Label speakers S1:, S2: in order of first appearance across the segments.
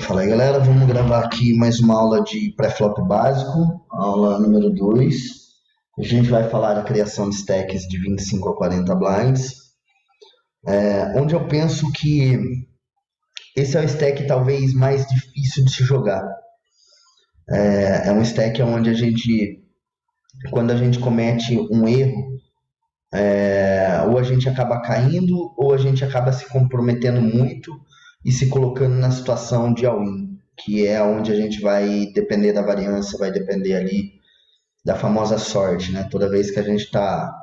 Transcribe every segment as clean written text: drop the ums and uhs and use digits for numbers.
S1: Fala aí, galera, vamos gravar aqui mais uma aula de pré-flop básico, aula número 2. A gente vai falar da criação de stacks de 25 a 40 blinds, onde eu penso que esse é o stack talvez mais difícil de se jogar. É um stack onde quando a gente comete um erro, ou a gente acaba caindo, ou a gente acaba se comprometendo muito e se colocando na situação de all-in, que é onde a gente vai depender da variância, vai depender ali da famosa sorte, né? Toda vez que a gente está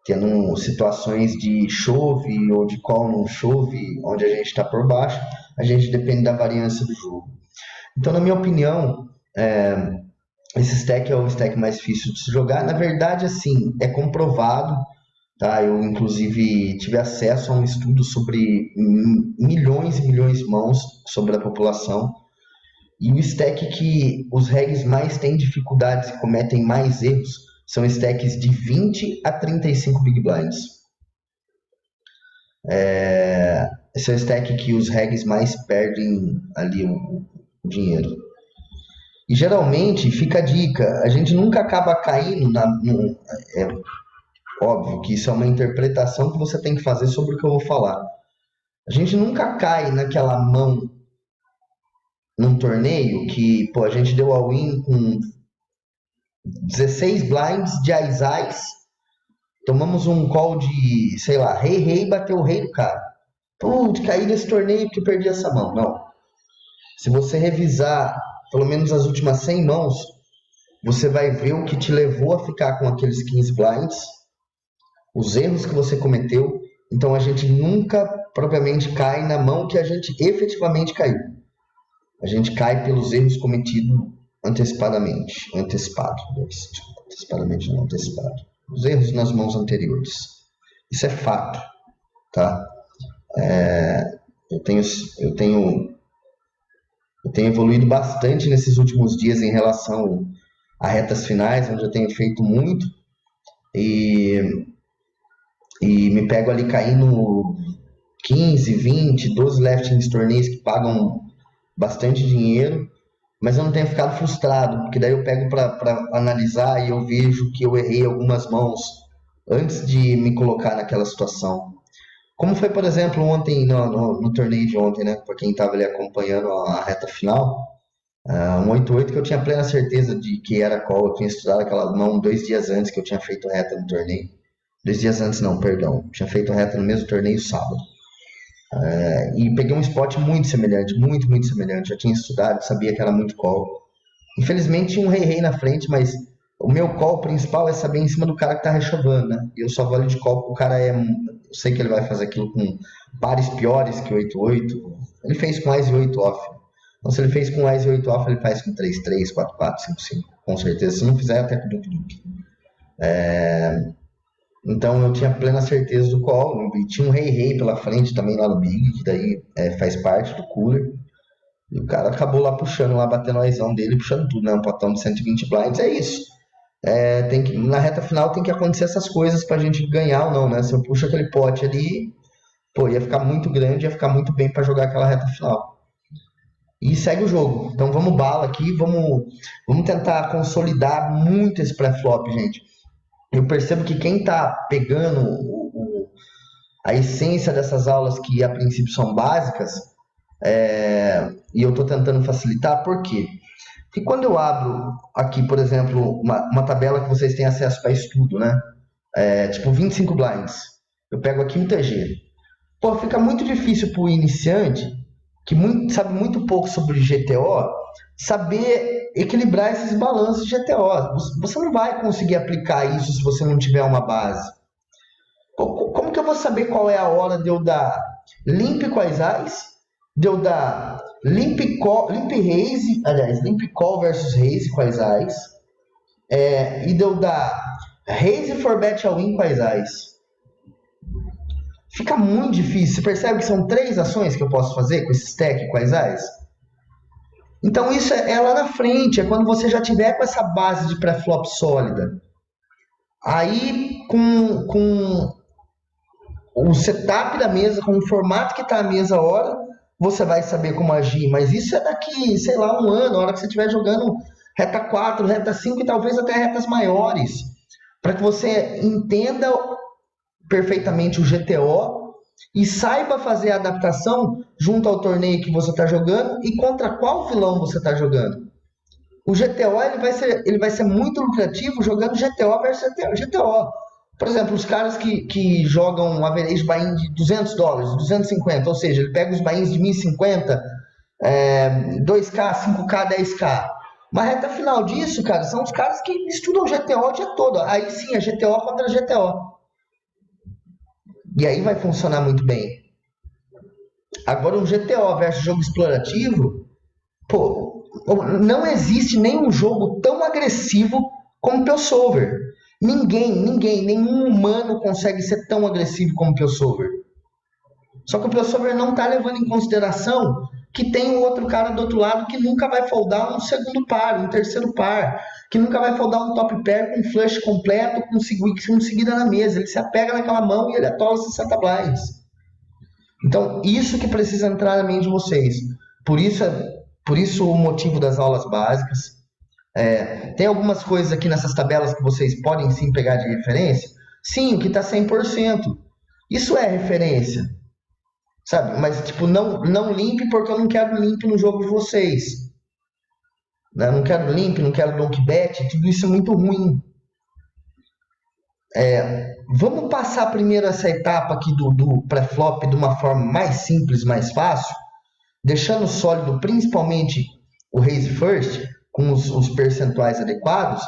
S1: tendo situações de chove ou de call não chove, onde a gente está por baixo, a gente depende da variância do jogo. Então, na minha opinião, esse stack é o stack mais difícil de se jogar. Na verdade, assim, é comprovado, tá? Eu, inclusive, tive acesso a um estudo sobre milhões e milhões de mãos sobre a população. E o stack que os regs mais têm dificuldades e cometem mais erros são stacks de 20 a 35 big blinds. Esse é o stack que os regs mais perdem ali o dinheiro. E geralmente, fica a dica, a gente nunca acaba caindo é óbvio que isso é uma interpretação que você tem que fazer sobre o que eu vou falar. A gente nunca cai naquela mão num torneio que, pô, a gente deu all-in com 16 blinds de ais, tomamos um call de, sei lá, rei, bateu o rei do cara. Putz, caí nesse torneio porque perdi essa mão. Não. Se você revisar pelo menos as últimas 100 mãos, você vai ver o que te levou a ficar com aqueles 15 blinds, os erros que você cometeu. Então a gente nunca propriamente cai na mão que a gente efetivamente caiu. A gente cai pelos erros cometidos antecipadamente. Antecipadamente não, antecipado. Os erros nas mãos anteriores. Isso é fato, tá? Eu tenho evoluído bastante nesses últimos dias em relação a retas finais, onde eu tenho feito muito e me pego ali caindo 15, 20, 12 leftings torneios que pagam bastante dinheiro, mas eu não tenho ficado frustrado, porque daí eu pego para analisar e eu vejo que eu errei algumas mãos antes de me colocar naquela situação. Como foi, por exemplo, ontem, no torneio de ontem, né? Para quem estava ali acompanhando a reta final, um 8-8 que eu tinha plena certeza de que era call. Eu tinha estudado aquela mão 2 dias antes que eu tinha feito reta no torneio. 2 dias antes não, perdão. Tinha feito reta no mesmo torneio sábado. E peguei um spot muito semelhante, muito, muito semelhante. Já tinha estudado, sabia que era muito call. Infelizmente tinha um rei na frente, mas o meu call principal é saber em cima do cara que tá rechovando, né? E eu só vou ali de call porque o cara eu sei que ele vai fazer aquilo com pares piores que 8-8. Ele fez com Ice 8 off. Então se ele fez com Ice 8 off, ele faz com 3-3, 4-4, 5-5. Com certeza. Se não fizer, até com Duke. Então eu tinha plena certeza do call. E tinha um rei pela frente também lá no Big, que daí faz parte do cooler. E o cara acabou lá puxando, lá batendo a razão dele, puxando tudo, né? Um potão de 120 blinds, é isso. Na reta final tem que acontecer essas coisas pra gente ganhar ou não, né? Se eu puxo aquele pote ali, pô, ia ficar muito grande, ia ficar muito bem pra jogar aquela reta final. E segue o jogo. Então vamos bala aqui, vamos tentar consolidar muito esse pré-flop, gente. Eu percebo que quem tá pegando a essência dessas aulas que a princípio são básicas, e eu estou tentando facilitar, por quê? Porque quando eu abro aqui, por exemplo, uma tabela que vocês têm acesso para estudo, né? Tipo 25 blinds. Eu pego aqui um TG. Pô, fica muito difícil para o iniciante, que sabe muito pouco sobre GTO, saber equilibrar esses balanços de GTO. Você não vai conseguir aplicar isso se você não tiver uma base. Como que eu vou saber qual é a hora de eu dar limp quais ais, de eu dar limp raise, aliás, limp call versus raise quais ais, e de eu dar raise for bet all in quais ais? Fica muito difícil. Você percebe que são 3 ações que eu posso fazer com esse stack quais ais? Então isso é lá na frente, é quando você já tiver com essa base de pré-flop sólida. Aí com o setup da mesa, com o formato que está a mesa a hora, você vai saber como agir, mas isso é daqui, sei lá, um ano, a hora que você estiver jogando reta 4, reta 5 e talvez até retas maiores, para que você entenda perfeitamente o GTO e saiba fazer a adaptação junto ao torneio que você está jogando e contra qual vilão você está jogando. O GTO ele vai ser muito lucrativo jogando GTO versus GTO. Por exemplo, os caras que jogam um average buy-in de $200, 250, ou seja, ele pega os buy-ins de 1050, 2K, 5K, 10K. Mas reta final disso, cara, são os caras que estudam GTO o dia todo. Aí sim, é GTO contra GTO. E aí vai funcionar muito bem. Agora, um GTO versus jogo explorativo, pô, não existe nenhum jogo tão agressivo como Pilsover. Nenhum humano consegue ser tão agressivo como Pilsover. Só que o Pilsover não está levando em consideração que tem um outro cara do outro lado que nunca vai foldar um segundo par, um terceiro par, que nunca vai foldar um top pair com flush completo, com seguida na mesa. Ele se apega naquela mão e ele atola 60 blinds. Então, isso que precisa entrar na mente de vocês. Por isso o motivo das aulas básicas. Tem algumas coisas aqui nessas tabelas que vocês podem sim pegar de referência. Sim, o que está 100%. Isso é referência. Sabe? Mas, tipo, não limpe porque eu não quero limpe no jogo de vocês. Né? Não quero limpe, não quero donkey bet, tudo isso é muito ruim. Vamos passar primeiro essa etapa aqui do pré-flop de uma forma mais simples, mais fácil, deixando sólido principalmente o raise first, com os percentuais adequados,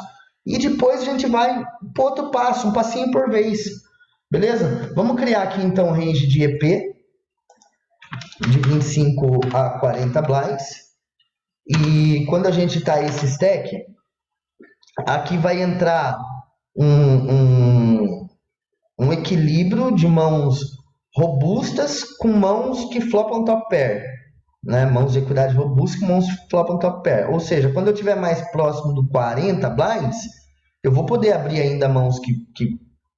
S1: e depois a gente vai para outro passo, um passinho por vez. Beleza? Vamos criar aqui então um range de EP, de 25 a 40 blinds, e quando a gente tá esse stack, aqui vai entrar um equilíbrio de mãos robustas com mãos que flopam top pair, né? Mãos de equidade robusta com mãos que flopam top pair. Ou seja, quando eu estiver mais próximo do 40 blinds, eu vou poder abrir ainda mãos que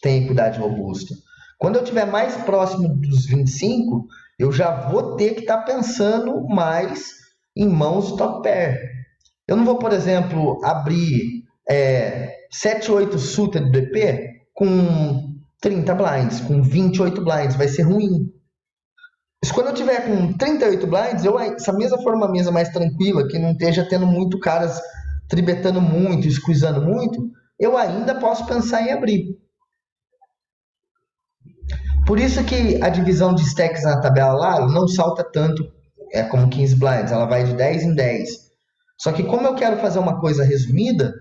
S1: têm equidade robusta. Quando eu estiver mais próximo dos 25, eu já vou ter que estar pensando mais em mãos top pair. Eu não vou, por exemplo, abrir 7, 8 suited do EP com 30 blinds, com 28 blinds, vai ser ruim. Mas quando eu tiver com 38 blinds, essa mesa for uma mesa mais tranquila, que não esteja tendo muito caras tribetando muito, squeezando muito, eu ainda posso pensar em abrir. Por isso que a divisão de stacks na tabela lá não salta tanto como 15 blinds, ela vai de 10 em 10. Só que como eu quero fazer uma coisa resumida,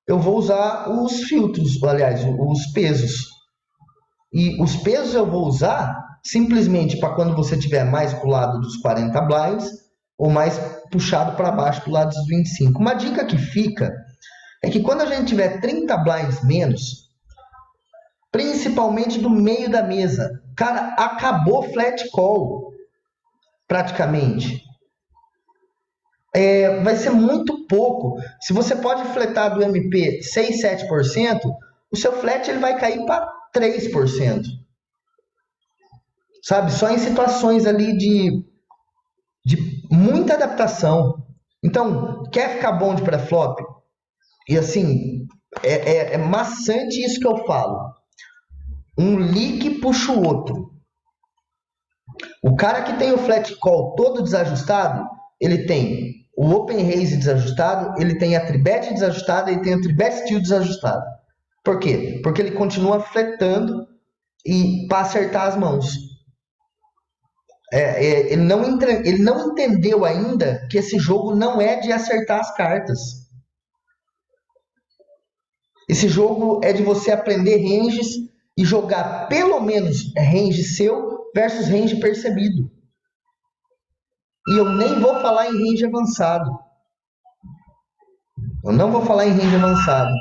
S1: eu vou usar os filtros, aliás, os pesos. E os pesos eu vou usar simplesmente para quando você estiver mais para o lado dos 40 blinds ou mais puxado para baixo para o lado dos 25. Uma dica que fica é que quando a gente tiver 30 blinds menos, principalmente do meio da mesa, cara, acabou flat call praticamente. Vai ser muito pouco. Se você pode fletar do MP 6, 7%, o seu flat ele vai cair para 3%. Sabe? Só em situações ali de muita adaptação. Então, quer ficar bom de pré-flop? E assim, é maçante isso que eu falo. Um leak puxa o outro. O cara que tem o flat call todo desajustado, ele tem o open raise desajustado, ele tem a tribet desajustada e tem o tribet steal desajustado. Por quê? Porque ele continua fletando e para acertar as mãos. Ele não entendeu ainda que esse jogo não é de acertar as cartas. Esse jogo é de você aprender ranges e jogar pelo menos range seu versus range percebido. E eu nem vou falar em range avançado. Eu não vou falar em range avançado.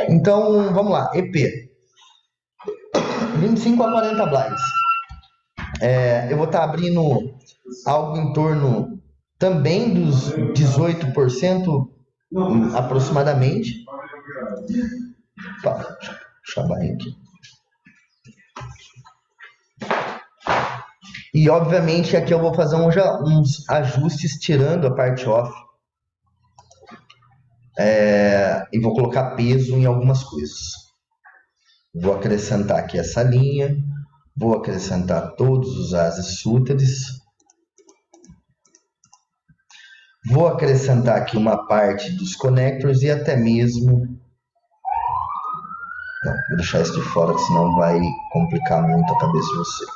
S1: Então, vamos lá. EP. 25 a 40 blinds. Eu vou estar abrindo algo em torno também dos 18% aproximadamente. Deixa eu abrir aqui. E obviamente aqui eu vou fazer uns ajustes tirando a parte off. E vou colocar peso em algumas coisas. Vou acrescentar aqui essa linha. Vou acrescentar todos os ases úteres. Vou acrescentar aqui uma parte dos connectors e até mesmo... Não, vou deixar isso de fora, senão vai complicar muito a cabeça de vocês.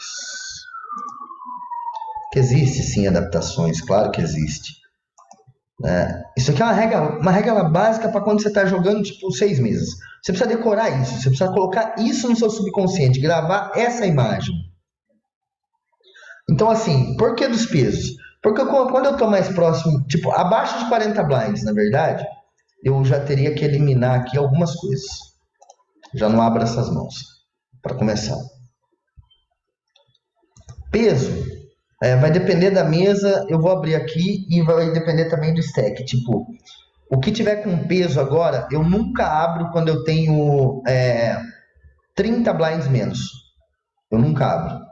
S1: Que existe sim adaptações, claro que existe. Isso aqui é uma regra básica para quando você está jogando tipo 6 meses. Você precisa decorar isso, você precisa colocar isso no seu subconsciente, gravar essa imagem. Então assim, por que dos pesos? Porque quando eu estou mais próximo, tipo abaixo de 40 blinds, na verdade, eu já teria que eliminar aqui algumas coisas. Já não abro essas mãos, para começar. Peso. Vai depender da mesa, eu vou abrir aqui e vai depender também do stack. Tipo, o que tiver com peso agora, eu nunca abro quando eu tenho 30 blinds menos. Eu nunca abro.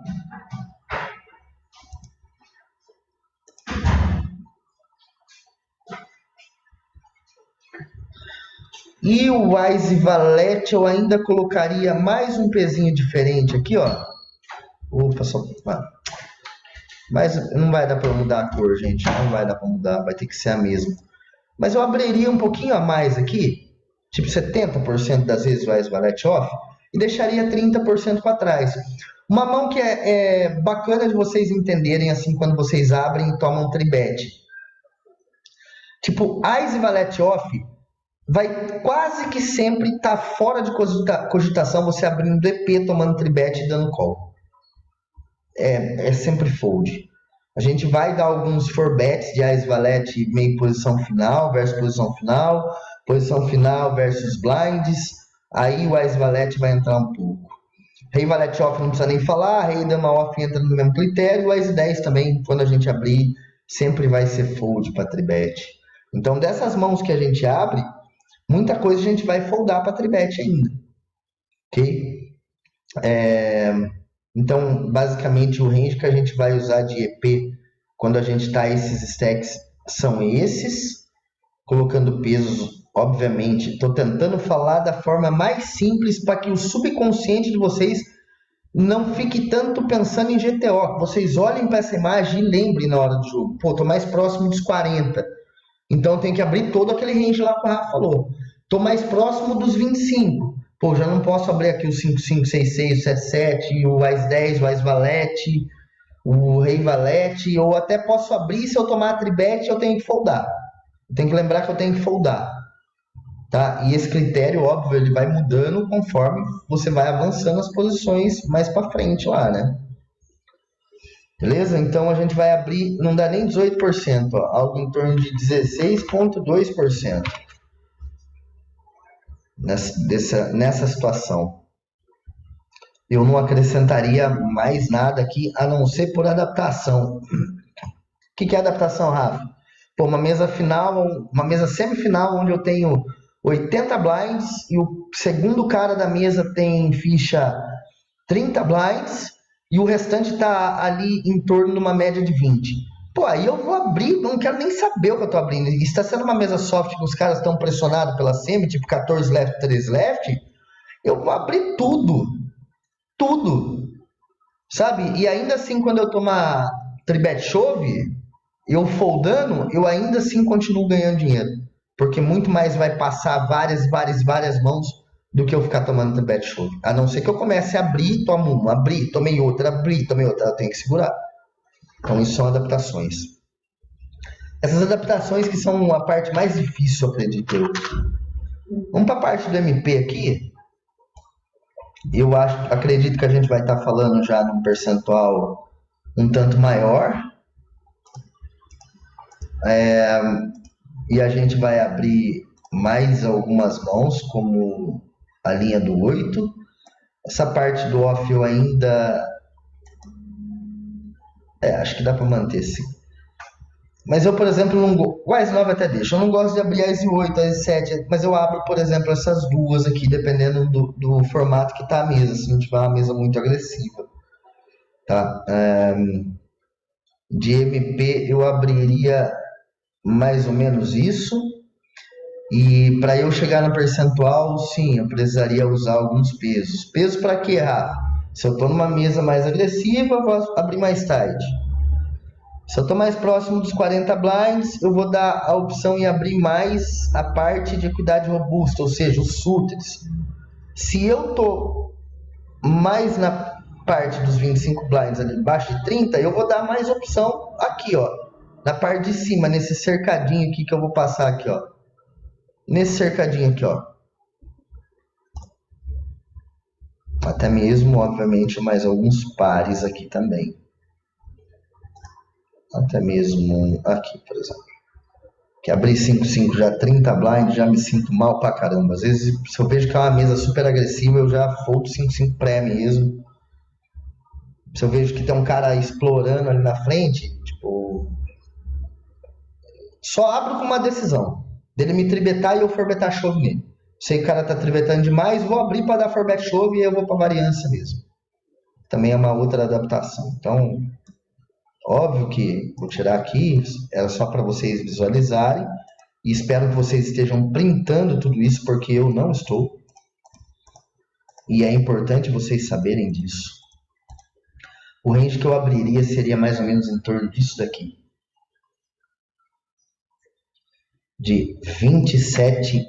S1: E o Wise Valete eu ainda colocaria mais um pezinho diferente aqui, ó. Opa, só... Mas não vai dar para mudar a cor, gente. Não vai dar para mudar, vai ter que ser a mesma. Mas eu abriria um pouquinho a mais aqui, tipo 70% das vezes o Wise Valete off, e deixaria 30% para trás. Uma mão que é bacana de vocês entenderem assim quando vocês abrem e tomam tribet. Tipo, Wise Valete off vai quase que sempre estar fora de cogitação você abrindo EP, tomando tribet e dando call. É sempre fold. A gente vai dar alguns 4-bets de Ais Valete meio posição final versus posição final versus blinds. Aí o Ais Valete vai entrar um pouco. Rei Valete off não precisa nem falar, Rei Dama off entra no mesmo critério. O Ais 10 também, quando a gente abrir, sempre vai ser fold para tribet. Então dessas mãos que a gente abre, muita coisa a gente vai foldar para tribet ainda. Ok? Então, basicamente, o range que a gente vai usar de EP quando a gente está esses stacks são esses, colocando pesos, obviamente. Estou tentando falar da forma mais simples para que o subconsciente de vocês não fique tanto pensando em GTO. Vocês olhem para essa imagem e lembrem na hora do jogo. Pô, estou mais próximo dos 40. Então, tem que abrir todo aquele range lá que o Rafa falou. Estou mais próximo dos 25. Pô, já não posso abrir aqui o 5-5, 6-6, 7-7, o Ás-10, o Ás-Valete, o Rei Valete, ou até posso abrir, se eu tomar a tribet, eu tenho que foldar. Eu tenho que lembrar que eu tenho que foldar. Tá? E esse critério, óbvio, ele vai mudando conforme você vai avançando as posições mais para frente lá, né? Beleza? Então a gente vai abrir, não dá nem 18%, ó, algo em torno de 16,2%. Nessa situação. Eu não acrescentaria mais nada aqui, a não ser por adaptação. O que é adaptação, Rafa? Pô, uma mesa final, uma mesa semifinal, onde eu tenho 80 blinds e o segundo cara da mesa tem ficha 30 blinds e o restante está ali em torno de uma média de 20. Pô, aí eu vou abrir, não quero nem saber o que eu tô abrindo. E está sendo uma mesa soft que os caras estão pressionados pela semi, tipo 14 left, 3 left, eu vou abrir tudo. Tudo. Sabe? E ainda assim, quando eu tomar tribet chove, eu foldando, eu ainda assim continuo ganhando dinheiro. Porque muito mais vai passar várias mãos do que eu ficar tomando tribet chove. A não ser que eu comece a abrir, tomo uma, abrir, tomei outra, eu tenho que segurar. Então, isso são adaptações. Essas adaptações que são a parte mais difícil, acredito eu. Vamos para a parte do MP aqui. Eu acredito que a gente vai estar falando já num percentual um tanto maior. E a gente vai abrir mais algumas mãos, como a linha do 8. Essa parte do off eu ainda... acho que dá para manter sim. Mas eu, por exemplo, não o Ás 9 até deixa. Eu não gosto de abrir Ás 8, Ás 7, mas eu abro, por exemplo, essas duas aqui, dependendo do formato que tá a mesa, se não tiver uma mesa muito agressiva. tá? De MP eu abriria mais ou menos isso. E para eu chegar no percentual, sim, eu precisaria usar alguns pesos. Peso para quê, Rafa? Se eu estou numa mesa mais agressiva, eu vou abrir mais tarde. Se eu estou mais próximo dos 40 blinds, eu vou dar a opção em abrir mais a parte de equidade robusta, ou seja, os suiteds. Se eu estou mais na parte dos 25 blinds ali embaixo de 30, eu vou dar mais opção aqui, ó, na parte de cima, nesse cercadinho aqui que eu vou passar aqui, ó. Nesse cercadinho aqui, ó. Até mesmo, obviamente, mais alguns pares aqui também. Até mesmo aqui, por exemplo. Que abrir 5-5 já 30 blind, já me sinto mal pra caramba. Às vezes, se eu vejo que é uma mesa super agressiva, eu já foldo 5-5 pré mesmo. Se eu vejo que tem um cara explorando ali na frente, tipo, só abro com uma decisão. Dele me tribetar e eu forbetar chove nele. Sei que o cara tá tribetando demais, vou abrir para dar forbet chove e eu vou para variância mesmo. Também é uma outra adaptação. Então, óbvio que vou tirar aqui, era só para vocês visualizarem. E espero que vocês estejam printando tudo isso, porque eu não estou. E é importante vocês saberem disso. O range que eu abriria seria mais ou menos em torno disso daqui. De 27%.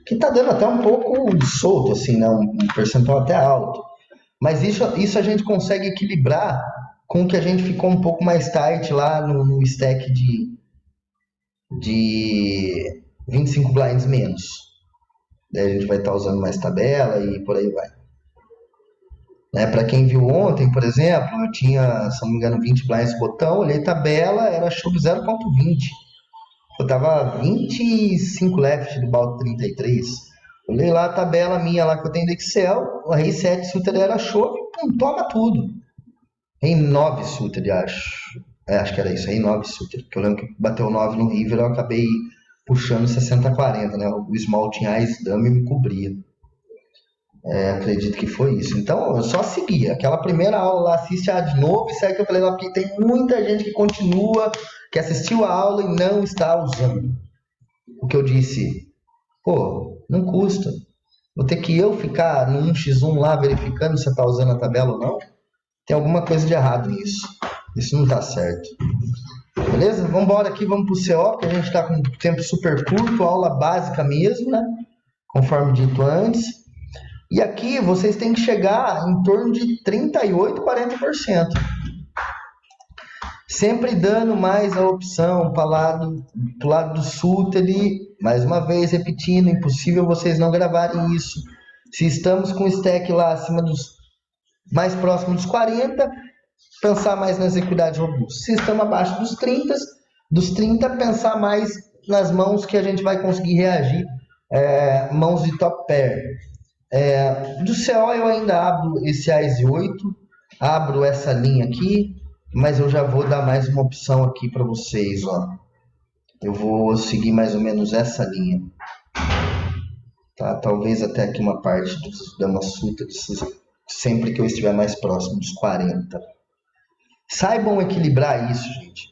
S1: Que está dando até um pouco solto, assim, né? Um percentual até alto. Mas isso a gente consegue equilibrar com que a gente ficou um pouco mais tight lá no stack de 25 blinds menos. Daí a gente vai estar usando mais tabela e por aí vai. Né? Para quem viu ontem, por exemplo, eu tinha, se não me engano, 20 blinds botão, olhei tabela, era chove 0.20. Eu tava 25 left do balde 33. Olhei lá a tabela minha lá que eu tenho do Excel, o rei 7 suited era chove, pum, toma tudo. Rei 9 suited, acho. Acho que era isso, rei 9 suited. Porque eu lembro que bateu 9 no river, eu acabei puxando 60-40, né? O small tinha ice dama e me cobria. Acredito que foi isso. Então, eu só segui. Aquela primeira aula lá, assiste a de novo e segue que eu falei lá, porque tem muita gente que continua, que assistiu a aula e não está usando. O que eu disse, pô, não custa. Vou ter que eu ficar no 1x1 lá verificando se você está usando a tabela ou não. Tem alguma coisa de errado nisso. Isso não está certo. Beleza? Vamos embora aqui, vamos pro CO, que a gente está com tempo super curto, aula básica mesmo, né? Conforme dito antes. E aqui vocês têm que chegar em torno de 38%, 40%. Sempre dando mais a opção para o lado do suited. Mais uma vez, repetindo, impossível vocês não gravarem isso. Se estamos com o stack lá acima dos mais próximo dos 40, pensar mais nas equidades robustas. Se estamos abaixo dos 30, pensar mais nas mãos que a gente vai conseguir reagir, mãos de top pair. Do CO eu ainda abro esse AIS 8, abro essa linha aqui, mas eu já vou dar mais uma opção aqui para vocês, ó. Eu vou seguir mais ou menos essa linha, tá? Talvez até aqui uma parte dos damas suited, sempre que eu estiver mais próximo dos 40. Saibam equilibrar isso, gente.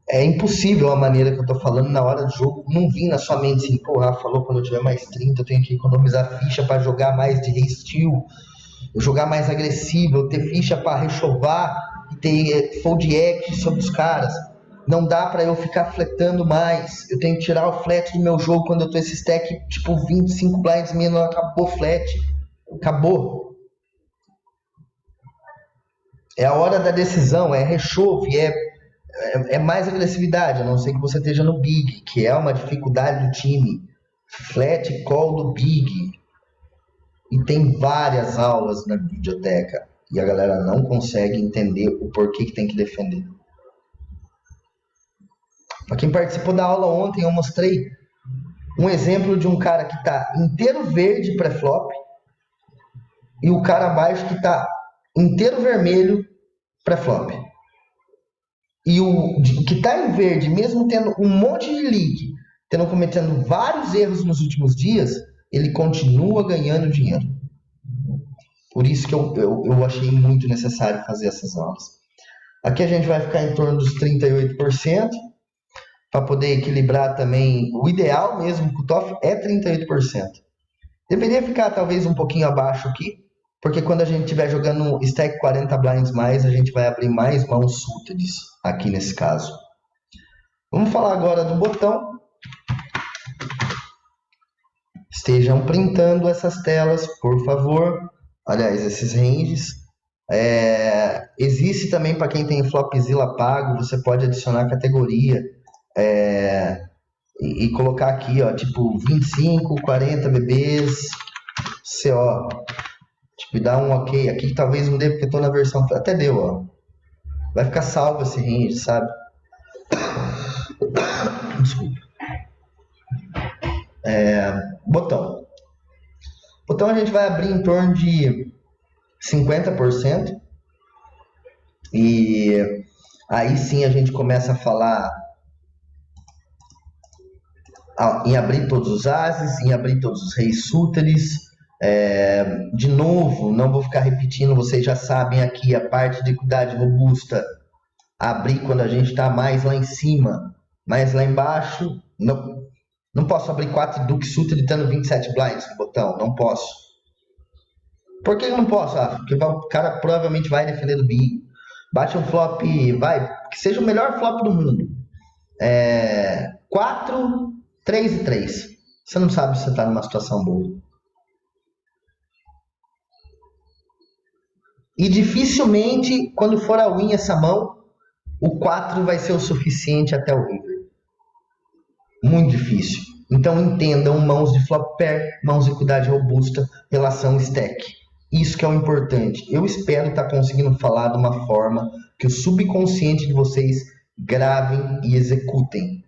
S1: É impossível a maneira que eu tô falando na hora do jogo não vir na sua mente assim, pô, Rafa falou quando eu tiver mais 30 eu tenho que economizar ficha para jogar mais de rei steel, eu jogar mais agressivo, eu ter ficha para rechovar e ter fold act sobre os caras. Não dá para eu ficar fletando mais. Eu tenho que tirar o flat do meu jogo quando eu tô esse stack tipo 25 blinds menos, acabou flat. Acabou. É a hora da decisão, é rechove, é mais agressividade, a não ser que você esteja no big, que é uma dificuldade do time. Flat call do big. E tem várias aulas na biblioteca. E a galera não consegue entender o porquê que tem que defender. Para quem participou da aula ontem, eu mostrei um exemplo de um cara que está inteiro verde pré-flop e o cara abaixo que está inteiro vermelho pré-flop. E o que está em verde, mesmo tendo um monte de leak, cometendo vários erros nos últimos dias, ele continua ganhando dinheiro. Por isso que eu achei muito necessário fazer essas aulas. Aqui a gente vai ficar em torno dos 38%, para poder equilibrar também. O ideal mesmo com o TOF é 38%. Deveria ficar talvez um pouquinho abaixo aqui, porque quando a gente estiver jogando stack 40 blinds mais, a gente vai abrir mais mãos suited aqui nesse caso. Vamos falar agora do botão. Estejam printando essas telas, por favor. Aliás, esses ranges. Existe também para quem tem Flopzilla pago, você pode adicionar categoria e colocar aqui, ó, tipo 25, 40 bebês, CO. Tipo, dá um ok. Aqui talvez não dê porque eu tô na versão. Até deu, ó. Vai ficar salvo esse range, sabe? Desculpa. Botão. Botão a gente vai abrir em torno de 50%. E aí sim a gente começa a falar em abrir todos os ases, em abrir todos os reis súteres. De novo, não vou ficar repetindo, vocês já sabem aqui a parte de equidade robusta, abrir quando a gente está mais lá em cima, mais lá embaixo. Não posso abrir 4 Duke Suited dando 27 blinds no botão, não posso. Por que eu não posso? Porque o cara provavelmente vai defender do big. Bate um flop, que seja o melhor flop do mundo. 4, 3 e 3. Você não sabe se você está numa situação boa. E dificilmente, quando for a win essa mão, o 4 vai ser o suficiente até o river. Muito difícil. Então entendam mãos de flop pair, mãos de equidade robusta, relação stack. Isso que é o importante. Eu espero estar conseguindo falar de uma forma que o subconsciente de vocês gravem e executem.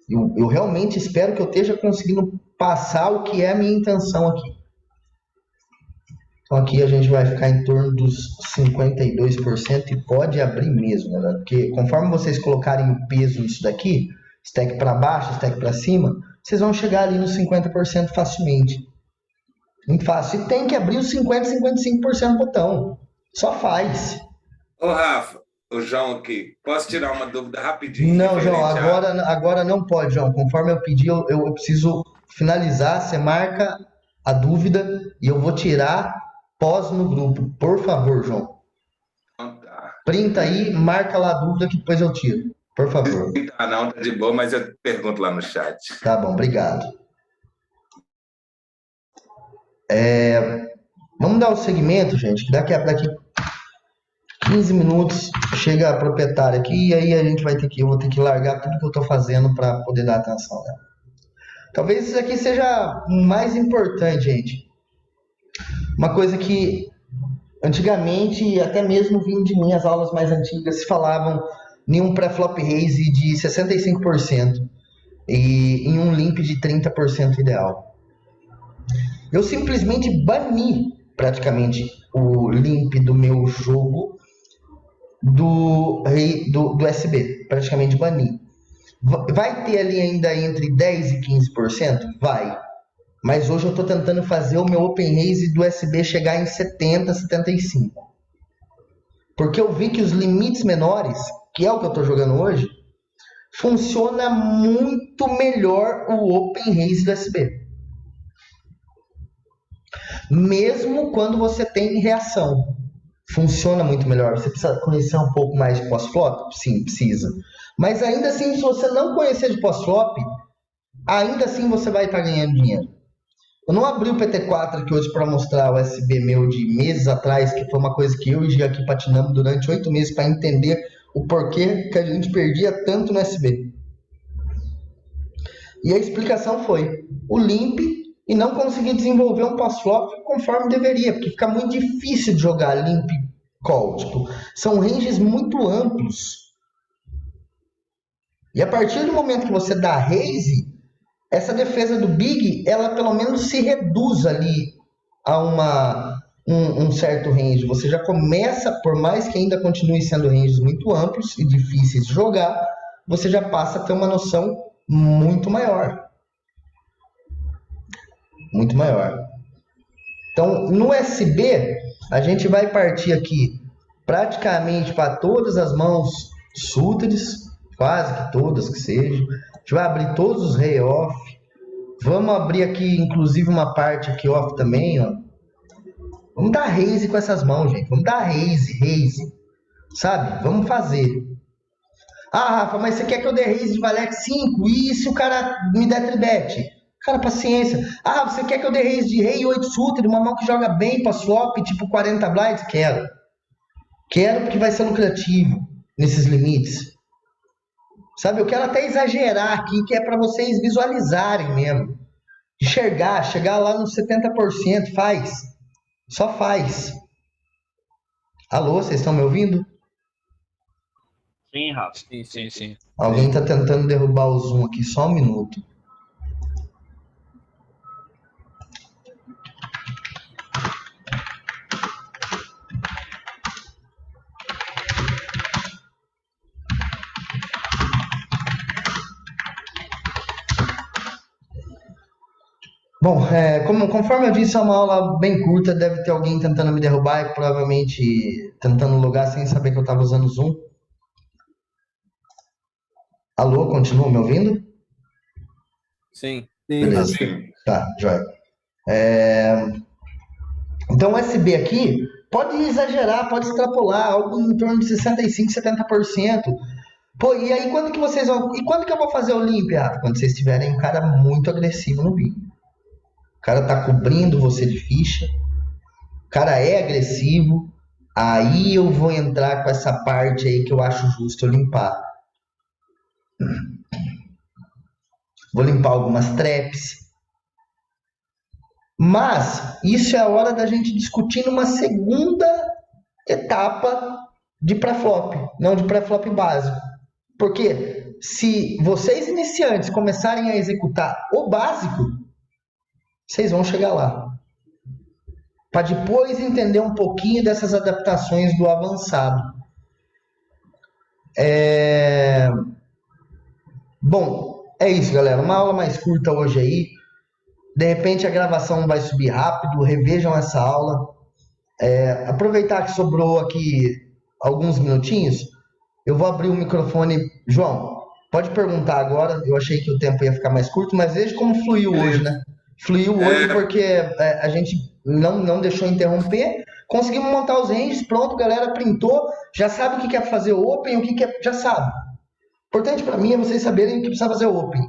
S1: Eu realmente espero que eu esteja conseguindo passar o que é a minha intenção aqui. Então aqui a gente vai ficar em torno dos 52% e pode abrir mesmo, galera. Porque conforme vocês colocarem o peso nisso daqui, stack para baixo, stack para cima, vocês vão chegar ali nos 50% facilmente. Muito fácil. E tem que abrir os 50, 55% do botão. Só faz.
S2: Ô, Rafa, o João aqui, posso tirar uma dúvida rapidinho?
S1: Não, João, agora não pode, João. Conforme eu pedi, eu preciso finalizar. Você marca a dúvida e eu vou tirar pós no grupo. Por favor, João.
S2: Tá.
S1: Printa aí, marca lá a dúvida que depois eu tiro. Por favor.
S2: Não, tá de boa, mas eu pergunto lá no chat.
S1: Tá bom, obrigado. Vamos dar o segmento, gente, que daqui 15 minutos chega a proprietária aqui e aí eu vou ter que largar tudo que eu estou fazendo para poder dar atenção nela. Talvez isso aqui seja o mais importante, gente. Uma coisa que antigamente, até mesmo vindo de mim, as aulas mais antigas se falavam em um pré-flop raise de 65% e em um limp de 30% ideal. Eu simplesmente bani praticamente o limp do meu jogo do SB, praticamente bani. Vai ter ali ainda entre 10% e 15%? Vai. Mas hoje eu estou tentando fazer o meu open raise do SB chegar em 70%, 75%. Porque eu vi que os limites menores, que é o que eu estou jogando hoje, funciona muito melhor o open raise do SB. Mesmo quando você tem reação, funciona muito melhor. Você precisa conhecer um pouco mais de pós-flop? Sim, precisa. Mas ainda assim, se você não conhecer de pós-flop, ainda assim você vai estar ganhando dinheiro. Eu não abri o PT4 aqui hoje para mostrar o SB meu de meses atrás, que foi uma coisa que eu e o Gia aqui patinamos durante 8 meses para entender o porquê que a gente perdia tanto no SB. E a explicação foi o limp e não conseguir desenvolver um pós-flop conforme deveria, porque fica muito difícil de jogar limp call. Tipo, são ranges muito amplos. E a partir do momento que você dá raise, essa defesa do big, ela pelo menos se reduz ali a um certo range. Você já começa, por mais que ainda continue sendo ranges muito amplos e difíceis de jogar, você já passa a ter uma noção muito maior. Muito maior. Então, no SB, A gente vai partir aqui praticamente para todas as mãos sutres, quase que todas que sejam. A gente vai abrir todos os rei off. Vamos abrir aqui, inclusive, uma parte aqui off também, ó. Vamos dar raise com essas mãos, gente. Vamos dar raise. Sabe? Vamos fazer. Ah, Rafa, mas você quer que eu dê raise de Valex 5? E se o cara me der tribet? Cara, paciência. Ah, você quer que eu dê raise de rei 8 sutra, uma mão que joga bem pra swap, tipo 40 blinds? Quero. Quero porque vai ser lucrativo nesses limites. Sabe, eu quero até exagerar aqui, que é para vocês visualizarem mesmo. Enxergar, chegar lá nos 70%, faz. Só faz. Alô, vocês estão me ouvindo?
S3: Sim, Rafa.
S4: Sim.
S1: Alguém está tentando derrubar o Zoom aqui, só um minuto. Bom, conforme eu disse, é uma aula bem curta, deve ter alguém tentando me derrubar e provavelmente tentando logar sem saber que eu estava usando o Zoom. Alô, continua me ouvindo?
S4: Sim.
S1: Beleza. Tá, joia. Então, o SB aqui pode exagerar, pode extrapolar, algo em torno de 65%, 70%. Pô, e aí quando que vocês vão... E quando que eu vou fazer o limp, Rafa? Quando vocês tiverem um cara muito agressivo no BIM. O cara tá cobrindo você de ficha, o cara é agressivo, aí eu vou entrar com essa parte aí que eu acho justo eu limpar. Vou limpar algumas traps. Mas isso é a hora da gente discutir numa segunda etapa de pré-flop, não de pré-flop básico. Porque se vocês iniciantes começarem a executar o básico, vocês vão chegar lá. Para depois entender um pouquinho dessas adaptações do avançado. Bom, é isso, galera. Uma aula mais curta hoje aí. De repente a gravação vai subir rápido. Revejam essa aula. Aproveitar que sobrou aqui alguns minutinhos. Eu vou abrir o microfone. João, pode perguntar agora. Eu achei que o tempo ia ficar mais curto, mas veja como fluiu hoje, né? Fluiu hoje porque a gente não deixou interromper. Conseguimos montar os ranges, pronto, galera printou, já sabe o que quer fazer o Open, o que quer, já sabe. Importante para mim é vocês saberem o que precisa fazer o Open.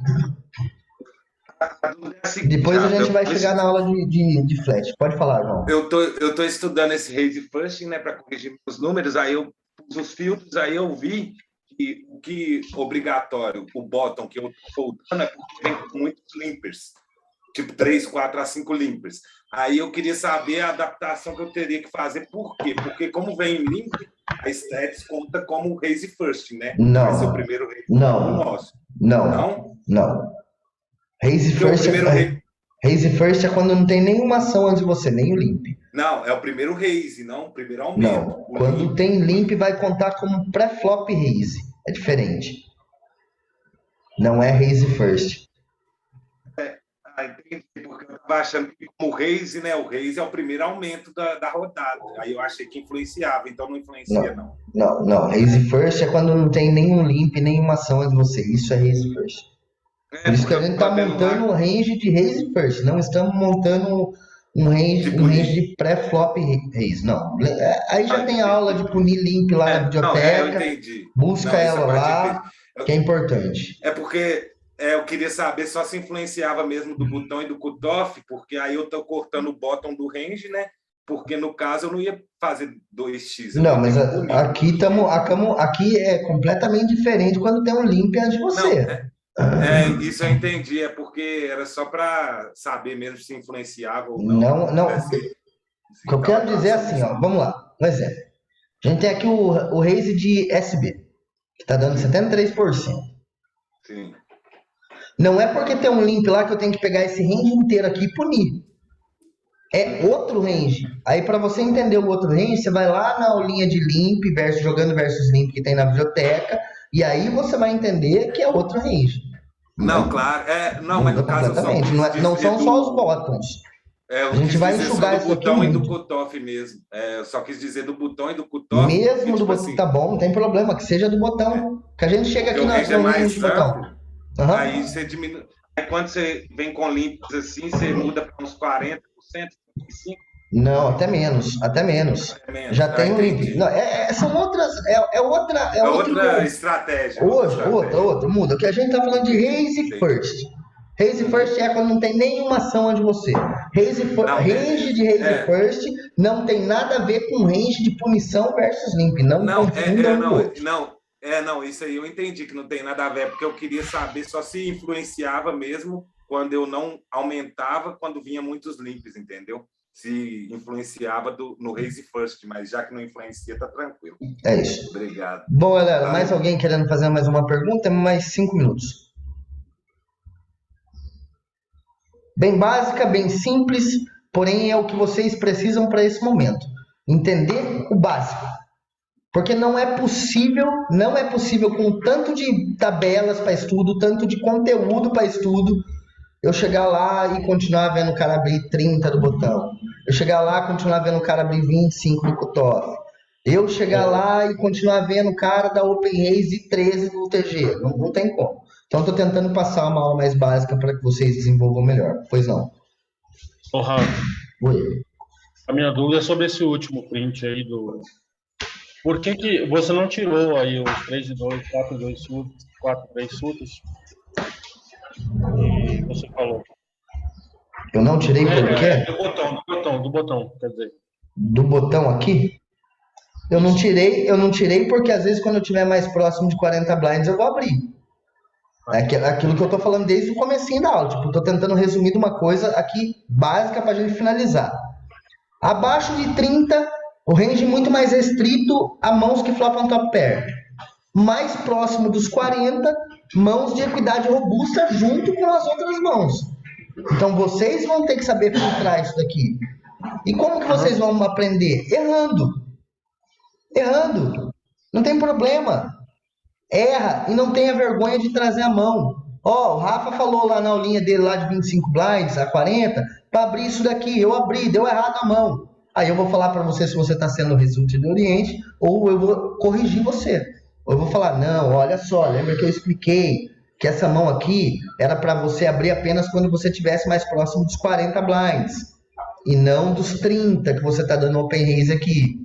S1: Depois a gente vai chegar na aula de flash. Pode falar, João.
S2: Eu tô estudando esse raise first, né, para corrigir os números, aí eu pus os filtros, aí eu vi que o que obrigatório, o bottom que eu tô voltando é porque tem muitos limpers. Tipo 3, 4 a 5 limpers. Aí eu queria saber a adaptação que eu teria que fazer. Por quê? Porque como vem limp, a stats conta como raise first, né?
S1: Não.
S2: Vai ser o primeiro raise nosso.
S1: Não. Raise first é quando não tem nenhuma ação antes de você, nem o limp.
S2: Não, é o primeiro raise, não o primeiro aumento.
S1: Não, quando tem limp vai contar como pré-flop raise. É diferente. Não é raise first.
S2: Entendi, porque eu estava achando que como raise, né? O raise é o primeiro aumento da rodada. Aí eu achei que influenciava, então não influencia, não.
S1: Não. Raise first é quando não tem nenhum limp, nenhuma ação antes de você. Isso é raise first. Por isso que a gente está montando um range de raise first. Não estamos montando um range de pré-flop raise. Não. Aí já tem a aula de punir limp lá na biblioteca.
S2: Eu entendi.
S1: Busca ela lá, que é importante.
S2: É porque... eu queria saber só se influenciava mesmo do botão e do cutoff, porque aí eu estou cortando o bottom do range, né? Porque no caso eu não ia fazer 2x.
S1: Não, mas aqui é completamente diferente quando tem um limp antes de você.
S2: Isso eu entendi. É porque era só para saber mesmo se influenciava ou
S1: não. Não. O que eu quero dizer é assim, ó, vamos lá. Um exemplo. A gente tem aqui o raise de SB, que está dando 73%.
S2: Sim.
S1: Não é porque tem um limp lá que eu tenho que pegar esse range inteiro aqui e punir. É outro range. Aí para você entender o outro range, você vai lá na aulinha de limp, jogando versus limp que tem na biblioteca, e aí você vai entender que é outro range.
S2: Não, claro. Mas no caso
S1: não são só os bottoms.
S2: Eu
S1: A gente
S2: quis
S1: vai
S2: dizer só
S1: enxugar
S2: do
S1: isso aqui
S2: botão e do
S1: muito.
S2: cutoff mesmo. Eu só quis dizer do botão e do cutoff, porque,
S1: Mesmo do
S2: tipo
S1: botão,
S2: assim,
S1: tá bom, não tem problema, que seja do botão. Que a gente chega
S2: porque
S1: aqui
S2: o range é
S1: no range de
S2: mais
S1: botão.
S2: amplo, aí
S1: Aham.
S2: você diminui. Aí quando você vem com limpas assim, você muda para uns 40%, 35%,
S1: Não, até menos, até menos.
S2: até menos.
S1: Já tem o limp. Não,
S2: Entendi.
S1: são outras, é
S2: É
S1: outro.
S2: outra estratégia, outra
S1: Hoje,
S2: estratégia.
S1: muda. O que a gente tá falando de
S2: Entendi,
S1: raise
S2: entendi.
S1: first. Raise first é quando não tem nenhuma ação de você.
S2: Não,
S1: Range
S2: beleza.
S1: de raise first não tem nada a ver com range de punição versus limp. Não
S2: Não,
S1: confunda um com o outro.
S2: não, isso aí eu entendi que não tem nada a ver, porque eu queria saber só se influenciava mesmo quando eu não aumentava, quando vinha muitos limps, entendeu? Se influenciava no raise first, mas já que não influencia, tá tranquilo.
S1: É isso.
S2: Obrigado.
S1: Bom, galera, mais
S2: Valeu.
S1: alguém querendo fazer mais uma pergunta? Mais 5 minutos. Bem básica, bem simples, porém é o que vocês precisam para esse momento. Entender o básico. Porque não é possível com tanto de tabelas para estudo, tanto de conteúdo para estudo, eu chegar lá e continuar vendo o cara abrir 30 do botão. Eu chegar lá e continuar vendo o cara abrir 25 do cutoff. Eu chegar lá e continuar vendo o cara da Open Raise 13 do UTG. Não tem como. Então, estou tentando passar uma aula mais básica para que vocês desenvolvam melhor. Pois não.
S3: Ô, Rafa,
S1: Oi.
S3: a minha dúvida é sobre esse último print aí do... Por que você não tirou aí os 3 e 2, 4 e 2 sutos, 4 3 sutos? E você falou.
S1: Eu não tirei por quê?
S3: Do botão, quer dizer.
S1: Do botão aqui? Eu não tirei porque às vezes quando eu estiver mais próximo de 40 blinds eu vou abrir. É aquilo que eu tô falando desde o comecinho da aula. Tipo, eu tô tentando resumir de uma coisa aqui básica pra gente finalizar. Abaixo de 30, o range muito mais restrito a mãos que flopam top pair. Mais próximo dos 40, mãos de equidade robusta junto com as outras mãos. Então vocês vão ter que saber filtrar isso daqui. E como que vocês vão aprender? Errando. Não tem problema. Erra e não tenha vergonha de trazer a mão. Ó, o Rafa falou lá na aulinha dele lá de 25 blinds a 40, para abrir isso daqui. Eu abri, deu errado a mão. Aí eu vou falar para você se você está sendo Result do Oriente, ou eu vou corrigir você. Ou eu vou falar, não, olha só, lembra que eu expliquei que essa mão aqui era para você abrir apenas quando você estivesse mais próximo dos 40 blinds, e não dos 30 que você está dando open raise aqui.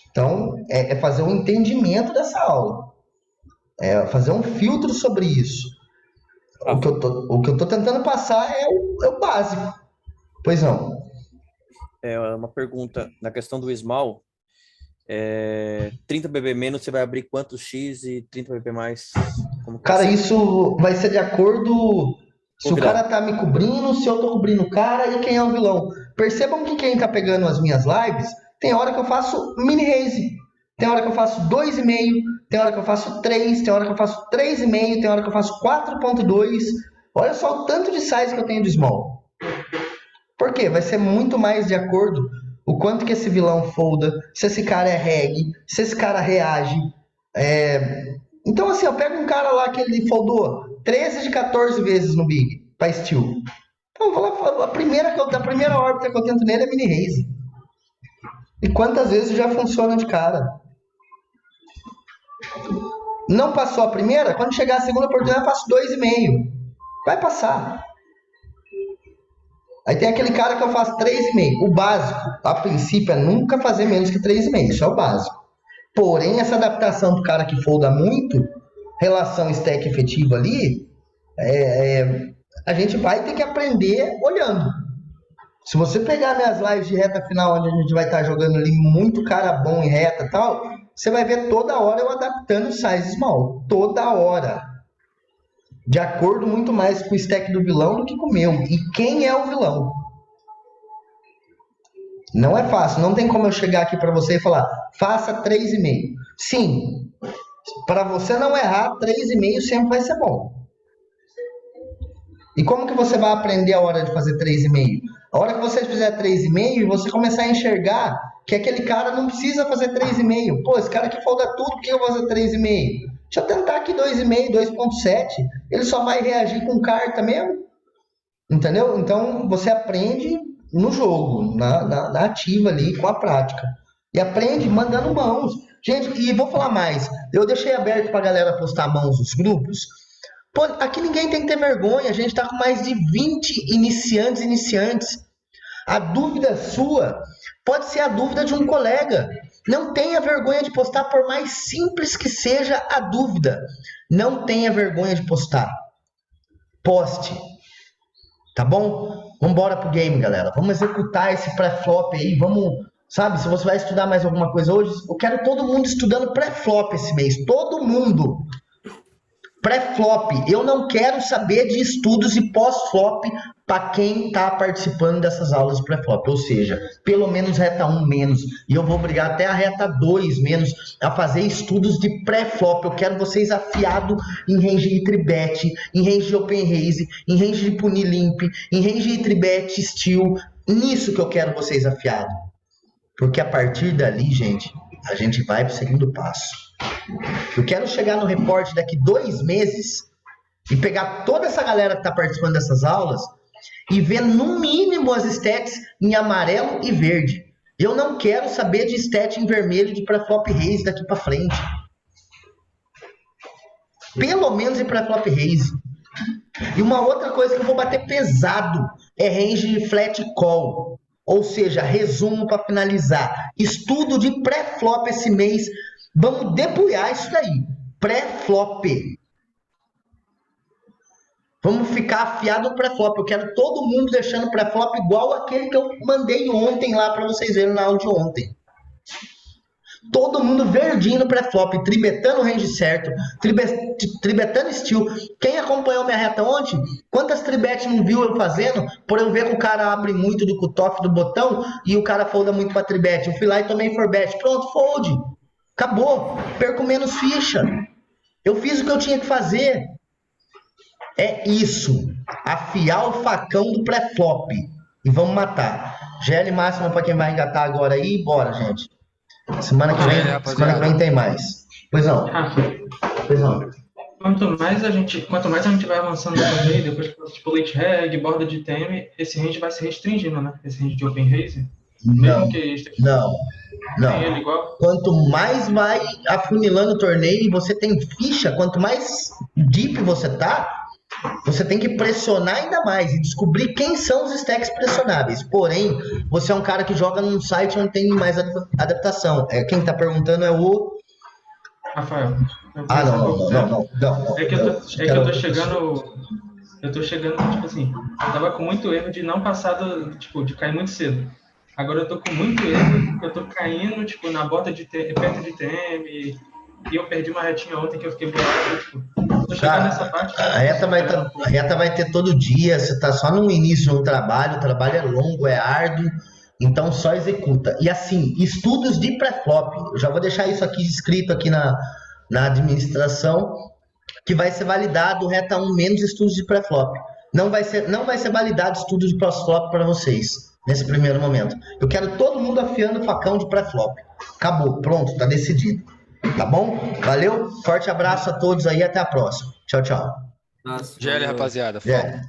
S1: Então, é fazer um entendimento dessa aula. É fazer um filtro sobre isso. O que eu tô tentando passar é o básico. Pois não.
S4: É uma pergunta na questão do small. 30 bb menos, você vai abrir quantos X e 30 bb mais?
S1: Cara, isso vai ser de acordo se o cara tá me cobrindo, se eu tô cobrindo o cara e quem é o vilão. Percebam que quem tá pegando as minhas lives, tem hora que eu faço mini raise, tem hora que eu faço 2,5, tem hora que eu faço 3, tem hora que eu faço 3,5, tem hora que eu faço 4,2. Olha só o tanto de size que eu tenho de small. Por quê? Vai ser muito mais de acordo o quanto que esse vilão folda, se esse cara é reg, se esse cara reage. Então, assim, eu pego um cara lá que ele foldou 13 de 14 vezes no Big, pra Steel. Então, eu vou lá, a primeira órbita que eu tento nele é mini raise. E quantas vezes já funciona de cara? Não passou a primeira? Quando chegar a segunda oportunidade, eu faço 2,5. Vai passar. Aí tem aquele cara que eu faço 3,5. O básico, a princípio, é nunca fazer menos que 3,5. Isso é o básico. Porém, essa adaptação pro cara que folda muito, relação stack efetiva ali, a gente vai ter que aprender olhando. Se você pegar minhas lives de reta final, onde a gente vai estar jogando ali muito cara bom em reta e tal, você vai ver toda hora eu adaptando o size small. Toda hora. De acordo muito mais com o stack do vilão do que com o meu. E quem é o vilão? Não é fácil. Não tem como eu chegar aqui para você e falar, faça 3,5. Sim. Para você não errar, 3,5 sempre vai ser bom. E como que você vai aprender a hora de fazer 3,5? A hora que você fizer 3,5 e você começar a enxergar que aquele cara não precisa fazer 3,5. Pô, esse cara aqui folda tudo, por que eu vou fazer 3,5? Deixa eu tentar aqui 2,5, 2,7. Ele só vai reagir com carta mesmo. Entendeu? Então, você aprende no jogo, na ativa ali, com a prática. E aprende mandando mãos. Gente, e vou falar mais. Eu deixei aberto pra galera postar mãos nos grupos. Pô, aqui ninguém tem que ter vergonha. A gente tá com mais de 20 iniciantes. A dúvida sua pode ser a dúvida de um colega. Não tenha vergonha de postar, por mais simples que seja a dúvida. Não tenha vergonha de postar. Poste. Tá bom? Vamos embora pro game, galera. Vamos executar esse pré-flop aí. Vamos, sabe, se você vai estudar mais alguma coisa hoje, eu quero todo mundo estudando pré-flop esse mês. Todo mundo. Pré-flop. Eu não quero saber de estudos e pós-flop para quem está participando dessas aulas de pré-flop. Ou seja, pelo menos reta 1 menos. E eu vou obrigar até a reta 2 menos a fazer estudos de pré-flop. Eu quero vocês afiados em range de tribet, em range de open raise, em range de punir limp, em range de tribet, steel. Nisso que eu quero vocês afiados. Porque a partir dali, gente, a gente vai para o segundo passo. Eu quero chegar no reporte daqui 2 meses e pegar toda essa galera que está participando dessas aulas e ver no mínimo as stats em amarelo e verde. Eu não quero saber de stat em vermelho de pré-flop raise daqui para frente. Pelo menos em pré-flop raise. E uma outra coisa que eu vou bater pesado é range de flat call. Ou seja, resumo para finalizar. Estudo de pré-flop esse mês. Vamos debulhar isso daí. Pré-flop. Vamos ficar afiado no pré-flop. Eu quero todo mundo deixando pré-flop igual aquele que eu mandei ontem lá para vocês verem na aula de ontem. Todo mundo verdinho no pré-flop, tribetando o range certo, tribetando steel. Quem acompanhou minha reta ontem, quantas tribet não viu eu fazendo, por eu ver que o cara abre muito do cutoff do botão e o cara folda muito para tribet. Eu fui lá e tomei for bet. Pronto, fold. Acabou. Perco menos ficha. Eu fiz o que eu tinha que fazer. É isso. Afiar o facão do pré-flop. E vamos matar. GL máximo para quem vai engatar agora aí. Bora, gente. Semana que vem tem mais. Pois não. Pois não.
S5: Quanto mais a gente vai avançando no torneio, depois tipo late reg, borda de TM, esse range vai se restringindo, né? Esse range de open raise.
S1: Não.
S5: Mesmo que
S1: Não.
S5: tem ele igual.
S1: Quanto mais vai afunilando o torneio e você tem ficha, quanto mais deep você tá, você tem que pressionar ainda mais e descobrir quem são os stacks pressionáveis. Porém, você é um cara que joga num site onde tem mais adaptação. Quem tá perguntando é o...
S5: Rafael.
S1: Não.
S5: É que eu tô chegando... Eu tô chegando, tipo assim, eu tava com muito erro de não passar de cair muito cedo. Agora eu tô com muito erro, porque eu tô caindo, tipo, na bota perto de TM, e eu perdi uma retinha ontem que eu fiquei bolado, tipo, eu tô chegando nessa parte...
S1: A reta vai ter todo dia, você tá só no início do trabalho, o trabalho é longo, é árduo, então só executa. E assim, estudos de pré-flop, eu já vou deixar isso aqui escrito aqui na administração, que vai ser validado reta 1 menos estudos de pré-flop. Não vai ser validado estudo de pós-flop para vocês. Nesse primeiro momento. Eu quero todo mundo afiando o facão de pré-flop. Acabou, pronto, tá decidido. Tá bom? Valeu, forte abraço a todos aí, até a próxima. Tchau, tchau.
S6: GL, rapaziada.
S1: Yeah.